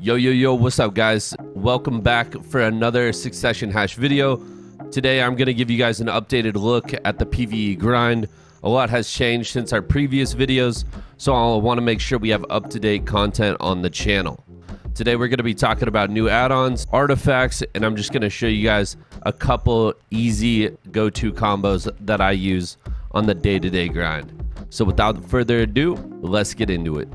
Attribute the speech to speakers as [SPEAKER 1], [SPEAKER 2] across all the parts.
[SPEAKER 1] Yo, what's up guys? Welcome back for another Succession Hash video. Today I'm going to give you guys an updated look at the PvE grind. A lot has changed since our previous videos, so I want to make sure we have up-to-date content on the channel. Today we're going to be talking about new add-ons, artifacts, and I'm just going to show you guys a couple easy go-to combos that I use on the day-to-day grind. So without further ado, let's get into it.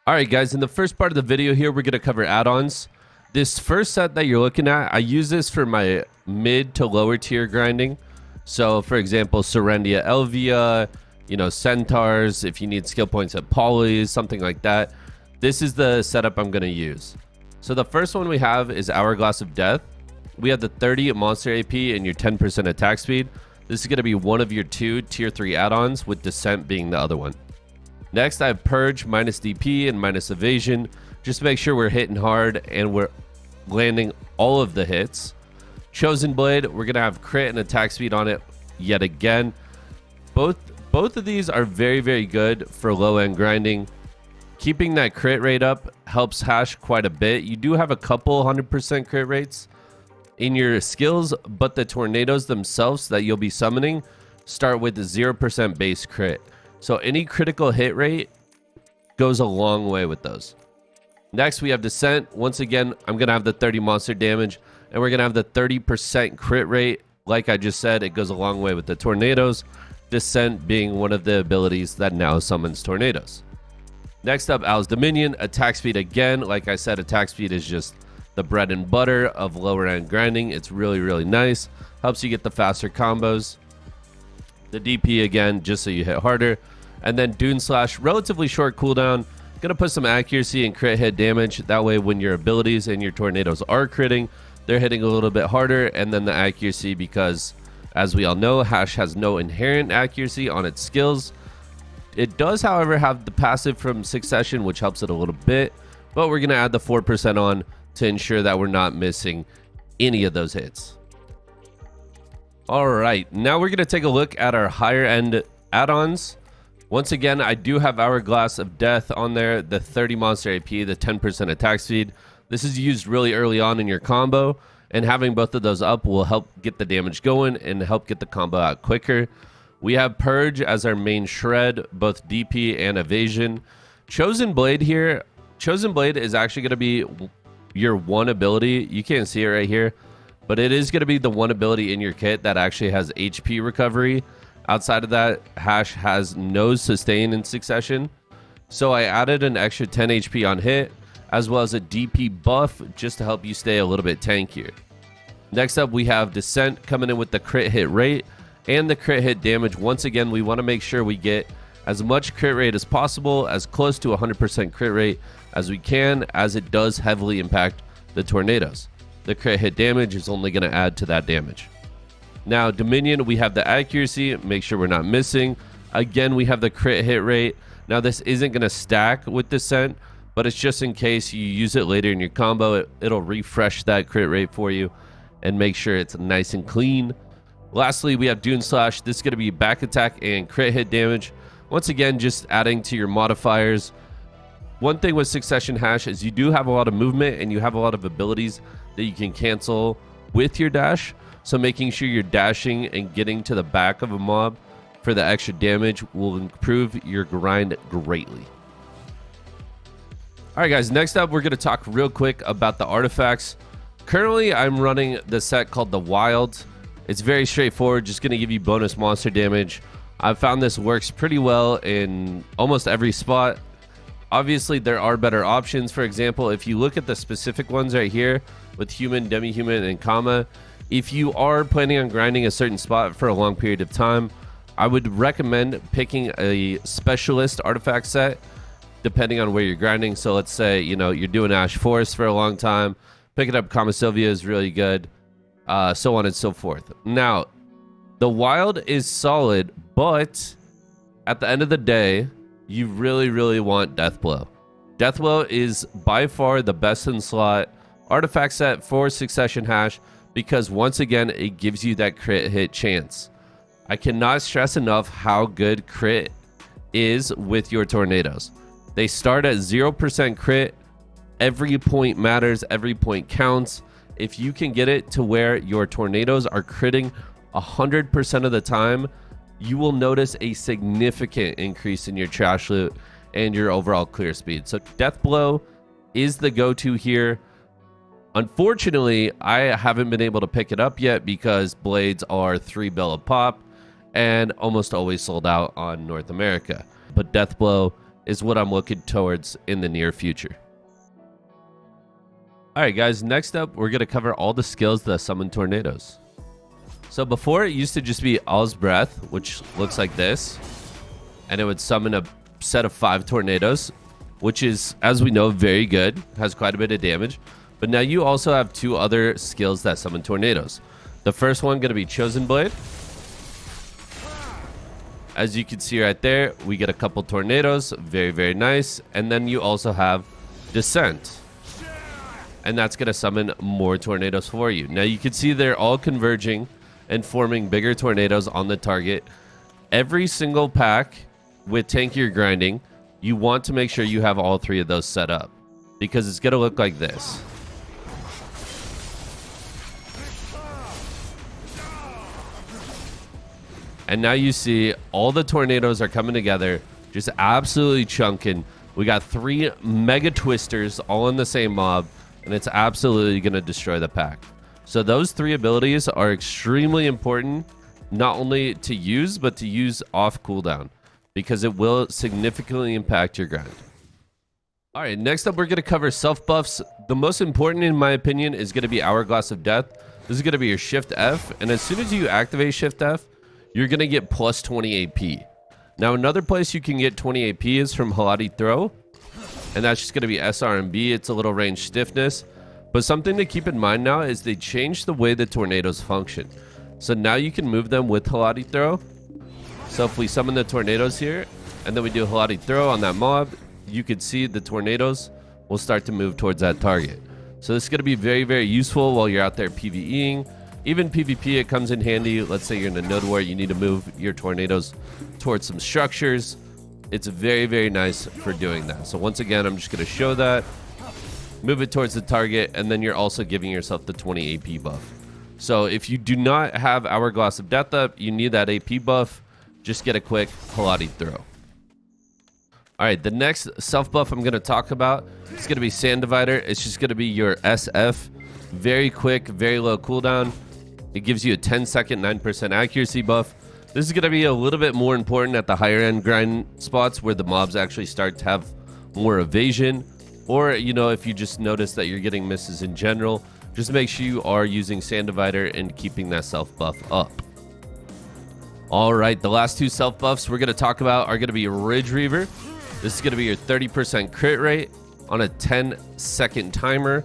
[SPEAKER 1] Alright guys, in the first part of the video here, we're going to cover add-ons. This first set that you're looking at, I use this for my mid to lower tier grinding. So for example, Serendia Elvia, Centaurs, if you need skill points at Polys, something like that. This is the setup I'm going to use. So the first one we have is Hourglass of Death. We have the 30 monster AP and your 10% attack speed. This is going to be one of your two tier 3 add-ons, with Descent being the other one. Next, I have Purge, minus DP and minus evasion. Just make sure we're hitting hard and we're landing all of the hits. Chosen Blade, we're going to have crit and attack speed on it yet again. Both of these are very, very good for low-end grinding. Keeping that crit rate up helps Hash quite a bit. You do have a couple 100% crit rates in your skills, but the tornadoes themselves that you'll be summoning start with 0% base crit. So any critical hit rate goes a long way with those. Next, we have Descent. Once again, I'm going to have the 30 monster damage, and we're going to have the 30% crit rate. Like I just said, it goes a long way with the tornadoes. Descent being one of the abilities that now summons tornadoes. Next up, Owl's Dominion. Attack speed again. Like I said, attack speed is just the bread and butter of lower end grinding. It's really, really nice. Helps you get the faster combos. The DP again, just so you hit harder. And then Dune Slash, relatively short cooldown. Gonna put some accuracy and crit hit damage. That way when your abilities and your tornadoes are critting, they're hitting a little bit harder. And then the accuracy, because as we all know, Hash has no inherent accuracy on its skills. It does, however, have the passive from Succession, which helps it a little bit. But we're gonna add the 4% on to ensure that we're not missing any of those hits. All right, now we're going to take a look at our higher end add-ons. Once again, I do have Hourglass of Death on there, the 30 monster AP, the 10% attack speed. This is used really early on in your combo, and having both of those up will help get the damage going and help get the combo out quicker. We have Purge as our main shred, both DP and evasion. Chosen Blade here. Chosen Blade is actually going to be your one ability. You can't see it right here, but it is going to be the one ability in your kit that actually has HP recovery. Outside of that, Hash has no sustain in Succession. So I added an extra 10 HP on hit, as well as a DP buff, just to help you stay a little bit tankier. Next up, we have Descent coming in with the crit hit rate and the crit hit damage. Once again, we want to make sure we get as much crit rate as possible, as close to 100% crit rate as we can, as it does heavily impact the tornadoes. The crit hit damage is only going to add to that damage. Now, Dominion, we have the accuracy, make sure we're not missing. Again, we have the crit hit rate. Now, this isn't going to stack with Descent, but it's just in case you use it later in your combo. It'll refresh that crit rate for you and make sure it's nice and clean. Lastly, we have Dune Slash. This is going to be back attack and crit hit damage. Once again, just adding to your modifiers. One thing with Succession Hash is you do have a lot of movement and you have a lot of abilities that you can cancel with your dash. So making sure you're dashing and getting to the back of a mob for the extra damage will improve your grind greatly. All right, guys, next up, we're going to talk real quick about the artifacts. Currently, I'm running the set called the Wild. It's very straightforward, just going to give you bonus monster damage. I've found this works pretty well in almost every spot. Obviously, there are better options. For example, if you look at the specific ones right here with human, demi-human, and comma, if you are planning on grinding a certain spot for a long period of time, I would recommend picking a specialist artifact set depending on where you're grinding. So let's say, you're doing Ash Forest for a long time, picking up Kama Sylvia is really good, so on and so forth. Now, the Wild is solid, but at the end of the day, you really, really want Deathblow. Deathblow is by far the best in slot artifact set for Succession Hash because once again, it gives you that crit hit chance. I cannot stress enough how good crit is with your tornadoes. They start at 0% crit. Every point matters, every point counts. If you can get it to where your tornadoes are critting 100% of the time, you will notice a significant increase in your trash loot and your overall clear speed. So Death Blow is the go-to here. Unfortunately, I haven't been able to pick it up yet because blades are $3 bill a pop and almost always sold out on North America. But Death Blow is what I'm looking towards in the near future. Alright guys, next up we're going to cover all the skills that summon tornadoes. So before, it used to just be All's Breath, which looks like this, and it would summon a set of 5 tornadoes, which is, as we know, very good, has quite a bit of damage. But now you also have 2 other skills that summon tornadoes. The first one going to be Chosen Blade. As you can see right there, we get a couple tornadoes, very, very nice. And then you also have Descent, and that's going to summon more tornadoes for you. Now you can see they're all converging and forming bigger tornadoes on the target. Every single pack with tankier grinding, you want to make sure you have all 3 of those set up, because it's going to look like this. And now you see all the tornadoes are coming together, just absolutely chunking. We got 3 mega twisters all in the same mob, and it's absolutely going to destroy the pack. So those 3 abilities are extremely important, not only to use, but to use off cooldown, because it will significantly impact your grind. All right, next up, we're going to cover self buffs. The most important, in my opinion, is going to be Hourglass of Death. This is going to be your Shift F, and as soon as you activate Shift F, you're going to get plus 20 AP. Now, another place you can get 20 AP is from Halati Throw, and that's just going to be SRMB. It's a little range stiffness. But something to keep in mind now is they changed the way the tornadoes function. So now you can move them with Halati Throw. So if we summon the tornadoes here, and then we do Halati Throw on that mob, you can see the tornadoes will start to move towards that target. So this is going to be very, very useful while you're out there PvEing. Even PvP, it comes in handy. Let's say you're in a node where you need to move your tornadoes towards some structures. It's very, very nice for doing that. So once again, I'm just going to show that. Move it towards the target, and then you're also giving yourself the 20 AP buff. So if you do not have Hourglass of Death up, you need that AP buff. Just get a quick Halati Throw. All right, the next self buff I'm going to talk about is going to be Sand Divider. It's just going to be your SF. Very quick, very low cooldown. It gives you a 10-second 9% accuracy buff. This is going to be a little bit more important at the higher end grind spots where the mobs actually start to have more evasion. Or, you know, if you just notice that you're getting misses in general, just make sure you are using Sand Divider and keeping that self buff up. All right, the last 2 self buffs we're going to talk about are going to be Ridge Reaver. This is going to be your 30% crit rate on a 10-second timer.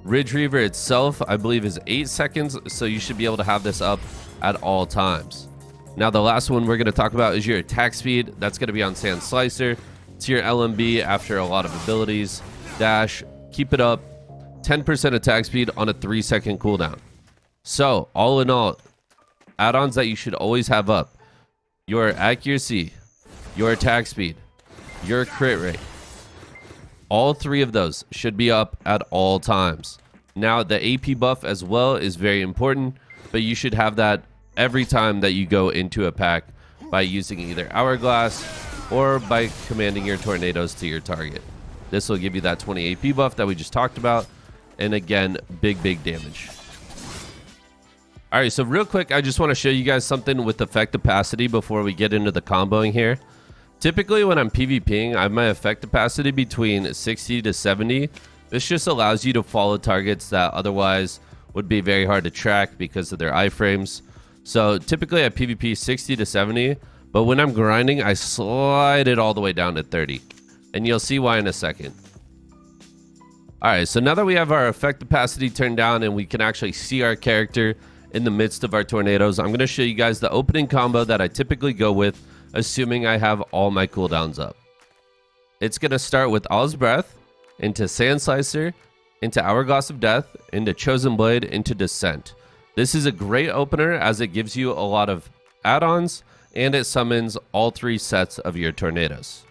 [SPEAKER 1] Ridge Reaver itself, I believe, is 8 seconds, so you should be able to have this up at all times. Now, the last one we're going to talk about is your attack speed. That's going to be on Sand Slicer. It's your LMB after a lot of abilities. Dash, keep it up. 10% attack speed on a 3-second cooldown. So, all in all, add-ons that you should always have up: your accuracy, your attack speed, your crit rate. All 3 of those should be up at all times. Now, the AP buff as well is very important, but you should have that every time that you go into a pack by using either Hourglass or by commanding your tornadoes to your target. This will give you that 20 AP buff that we just talked about, and again, big damage. All right, so real quick, I just want to show you guys something with effect opacity before we get into the comboing here. Typically, when I'm PvPing, I have my effect opacity between 60 to 70. This just allows you to follow targets that otherwise would be very hard to track because of their iframes. So typically I PvP 60 to 70, but when I'm grinding, I slide it all the way down to 30. And you'll see why in a second. All right, so now that we have our effect opacity turned down and we can actually see our character in the midst of our tornadoes, I'm going to show you guys the opening combo that I typically go with, assuming I have all my cooldowns up. It's going to start with All's Breath, into Sand Slicer, into Hourglass of Death, into Chosen Blade, into Descent. This is a great opener as it gives you a lot of add-ons and it summons all 3 sets of your tornadoes.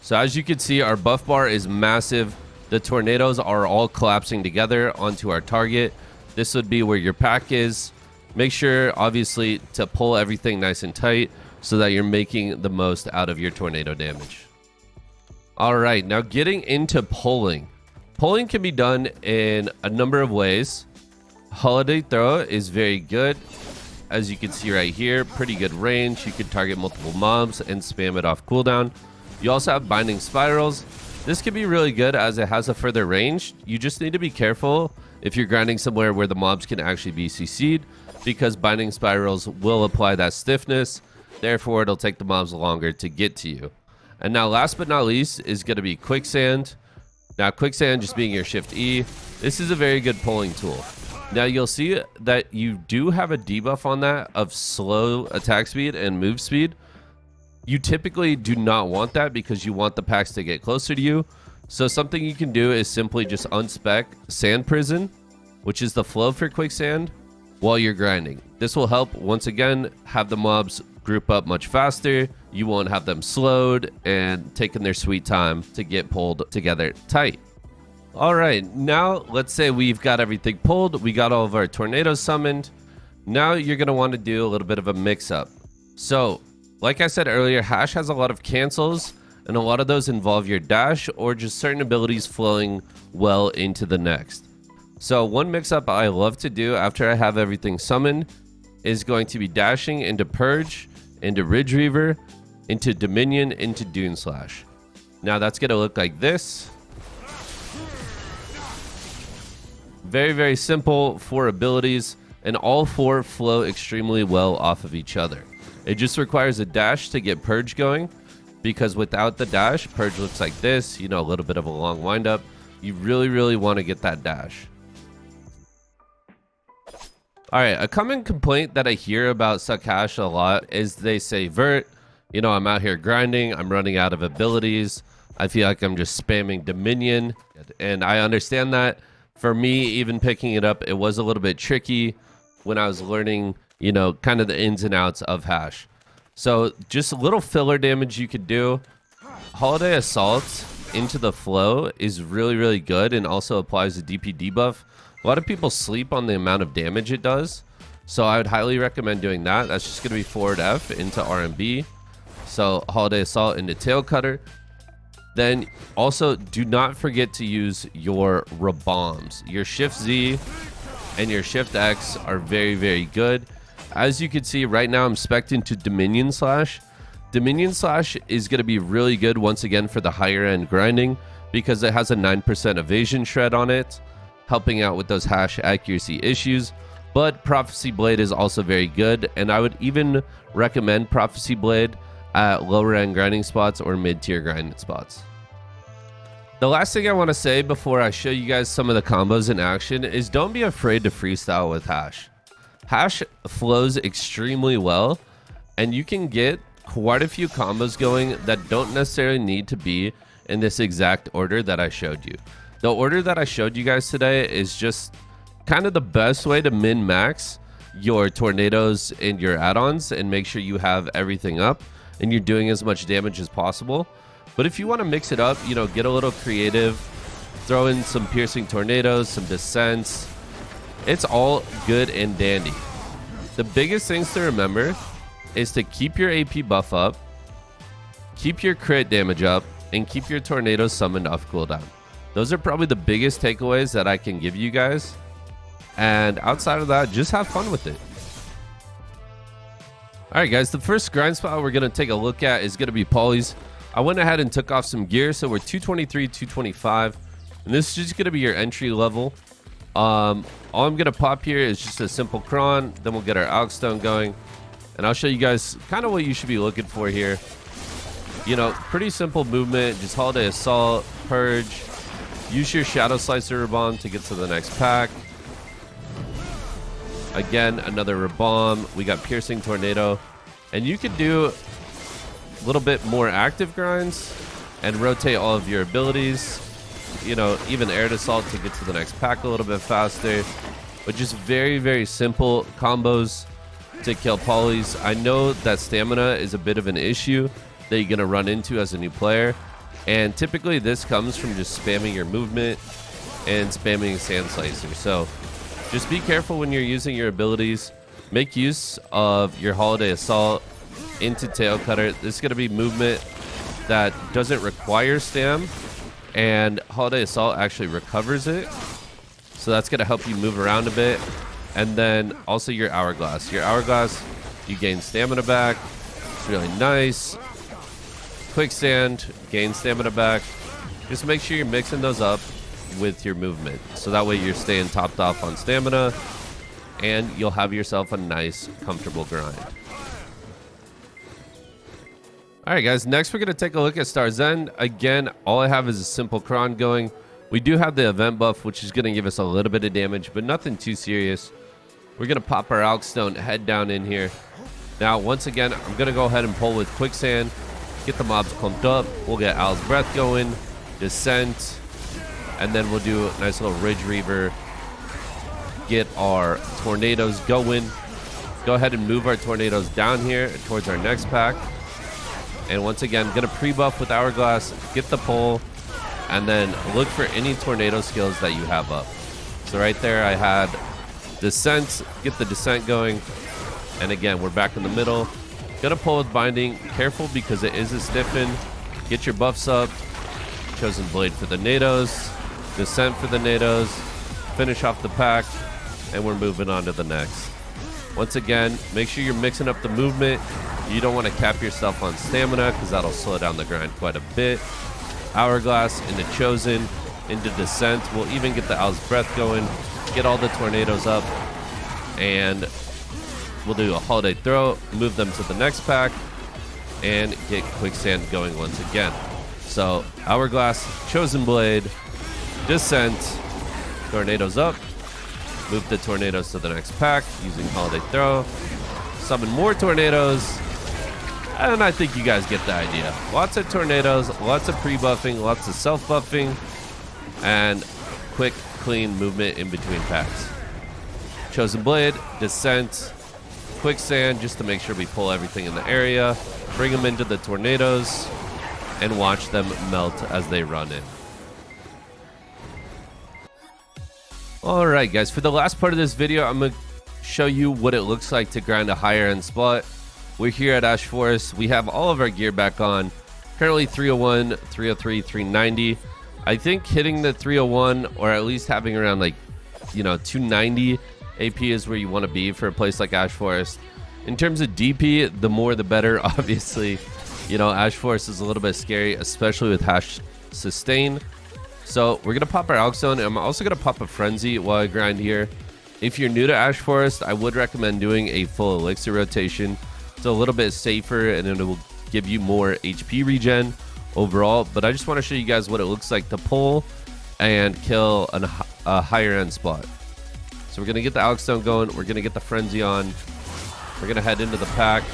[SPEAKER 1] So as you can see, our buff bar is massive. The tornadoes are all collapsing together onto our target. This would be where your pack is. Make sure, obviously, to pull everything nice and tight so that you're making the most out of your tornado damage. All right, now getting into pulling. Pulling can be done in a number of ways. Holiday Throw is very good. As you can see right here, pretty good range. You can target multiple mobs and spam it off cooldown. You also have Binding Spirals. This can be really good as it has a further range. You just need to be careful if you're grinding somewhere where the mobs can actually be CC'd, because Binding Spirals will apply that stiffness. Therefore, it'll take the mobs longer to get to you. And now last but not least is going to be Quicksand. Now Quicksand just being your Shift E. This is a very good pulling tool. Now you'll see that you do have a debuff on that of slow attack speed and move speed. You typically do not want that because you want the packs to get closer to you. So something you can do is simply just unspec Sand Prison, which is the flow for Quicksand, while you're grinding. This will help, once again, have the mobs group up much faster. You won't have them slowed and taking their sweet time to get pulled together tight. All right, now let's say we've got everything pulled. We got all of our tornadoes summoned. Now you're going to want to do a little bit of a mix-up. So, like I said earlier, Hash has a lot of cancels, and a lot of those involve your dash or just certain abilities flowing well into the next. So one mix-up I love to do after I have everything summoned is going to be dashing into Purge, into Ridge Reaver, into Dominion, into Dune Slash. Now that's going to look like this. Very, very simple 4 abilities, and all 4 flow extremely well off of each other. It just requires a dash to get Purge going, because without the dash, Purge looks like this, you know, a little bit of a long windup. You really, really want to get that dash. All right, a common complaint that I hear about Succ Hash a lot is they say, Vert, you know, I'm out here grinding, I'm running out of abilities, I feel like I'm just spamming Dominion. And I understand that. For me, even picking it up, it was a little bit tricky when I was learning, you know, kind of the ins and outs of Hash. So just a little filler damage you could do. Holiday Assault into the flow is really, really good and also applies a DP debuff. A lot of people sleep on the amount of damage it does. So I would highly recommend doing that. That's just going to be forward F into RMB. So Holiday Assault into Tail Cutter. Then also do not forget to use your Rabombs. Your Shift Z and your Shift X are very, very good. As you can see right now, I'm spec'd into Dominion Slash. Dominion Slash is going to be really good once again for the higher end grinding because it has a 9% evasion shred on it, helping out with those Hash accuracy issues. But Prophecy Blade is also very good, and I would even recommend Prophecy Blade at lower end grinding spots or mid-tier grinding spots. The last thing I want to say before I show you guys some of the combos in action is don't be afraid to freestyle with Hash. Hash flows extremely well, and you can get quite a few combos going that don't necessarily need to be in this exact order that I showed you. The order that I showed you guys today is just kind of the best way to min-max your tornadoes and your add-ons and make sure you have everything up and you're doing as much damage as possible. But if you want to mix it up, you know, get a little creative, throw in some piercing tornadoes, some descents. It's all good and dandy. The biggest things to remember is to keep your AP buff up, keep your crit damage up, and keep your tornadoes summoned off cooldown. Those are probably the biggest takeaways that I can give you guys. And outside of that, just have fun with it. All right, guys, the first grind spot we're going to take a look at is going to be Polys. I went ahead and took off some gear, so we're 223, 225. And this is just going to be your entry level. All I'm going to pop here is just a simple cron. Then we'll get our Alkstone going. And I'll show you guys kind of what you should be looking for here. You know, pretty simple movement. Just Holiday Assault, Purge. Use your Shadow Slicer Rabomb to get to the next pack. Again, another Rabomb. We got Piercing Tornado. And you could do a little bit more active grinds. and rotate all of your abilities. You know, even air assault to get to the next pack a little bit faster. But just very, very simple combos to kill polys. I know that stamina is a bit of an issue that you're going to run into as a new player. And typically this comes from just spamming your movement and spamming Sand Slicer. So just be careful when you're using your abilities. Make use of your Holiday Assault into Tail Cutter. This is going to be movement that doesn't require stam, and Holiday Assault actually recovers it. So that's going to help you move around a bit. And then also your Hourglass. Your Hourglass, you gain stamina back. It's really nice. Quicksand, gain stamina back. Just make sure you're mixing those up with your movement. So that way you're staying topped off on stamina, and you'll have yourself a nice, comfortable grind. Alright guys, next we're going to take a look at Star's End. Again, all I have is a simple cron going. We do have the event buff, which is going to give us a little bit of damage, but nothing too serious. We're going to pop our Alk Stone, head down in here. Now, once again, I'm going to go ahead and pull with Quicksand, get the mobs clumped up. We'll get Owl's Breath going, Descent, and then we'll do a nice little Ridge Reaver. Get our Tornadoes going. Go ahead and move our Tornadoes down here towards our next pack. And once again, gonna pre-buff with Hourglass, get the pull, and then look for any tornado skills that you have up. So right there I had Descent, get the Descent going, and again we're back in the middle. Gonna pull with Binding, careful because it is a stiffen. Get your buffs up. Chosen Blade for the Nados, Descent for the Nados, finish off the pack, and we're moving on to the next. Once again, make sure you're mixing up the movement. You don't want to cap yourself on stamina because that'll slow down the grind quite a bit. Hourglass into Chosen, into Descent. We'll even get the Owl's Breath going, get all the Tornadoes up, and we'll do a Holiday Throw, move them to the next pack, and get Quicksand going once again. So Hourglass, Chosen Blade, Descent, Tornadoes up, move the Tornadoes to the next pack using Holiday Throw, summon more Tornadoes, and I think you guys get the idea. Lots of Tornadoes, lots of pre-buffing, lots of self-buffing, and quick, clean movement in between packs. Chosen Blade, Descent, Quicksand, just to make sure we pull everything in the area, bring them into the Tornadoes, and watch them melt as they run in. Alright guys, for the last part of this video, I'm going to show you what it looks like to grind a higher end spot. We're here at Ash Forest. We have all of our gear back on. Currently 301, 303, 390. I think hitting the 301, or at least having around like, 290 AP is where you want to be for a place like Ash Forest. In terms of DP, the more the better, obviously. Ash Forest is a little bit scary, especially with Hash Sustain. So we're going to pop our Alk Stone, and I'm also going to pop a Frenzy while I grind here. If you're new to Ash Forest, I would recommend doing a full elixir rotation. It's a little bit safer, and it will give you more HP regen overall. But I just want to show you guys what it looks like to pull and kill a higher end spot. So we're going to get the Alk Stone going. We're going to get the Frenzy on. We're going to head into the pack.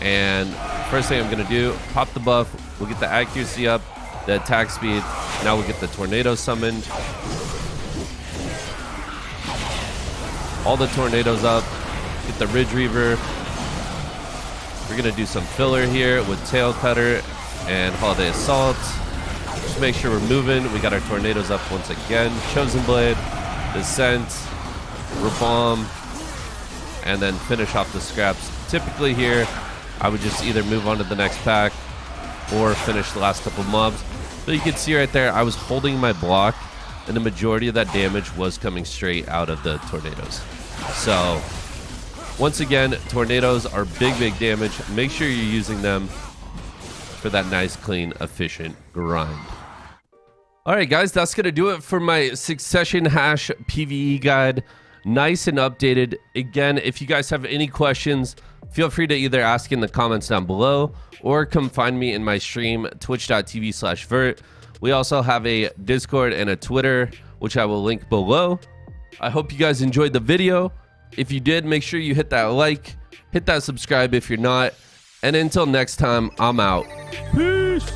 [SPEAKER 1] And first thing I'm going to do, pop the buff. We'll get the accuracy up, the attack speed. Now we'll get the Tornado summoned. All the Tornadoes up. Get the Ridge Reaver. We're going to do some filler here with Tail Cutter and Holiday Assault. Just make sure we're moving. We got our Tornadoes up once again. Chosen Blade, Descent, Bomb, and then finish off the scraps. Typically here, I would just either move on to the next pack or finish the last couple mobs. But you can see right there, I was holding my block, and the majority of that damage was coming straight out of the Tornadoes. So once again, Tornadoes are big damage. Make sure you're using them for that nice, clean, efficient grind. All right, guys, that's going to do it for my Succession Hash PvE guide. Nice and updated. Again, if you guys have any questions, feel free to either ask in the comments down below or come find me in my stream, twitch.tv/Vert. We also have a Discord and a Twitter, which I will link below. I hope you guys enjoyed the video. If you did, make sure you hit that like, hit that subscribe if you're not. And until next time, I'm out. Peace.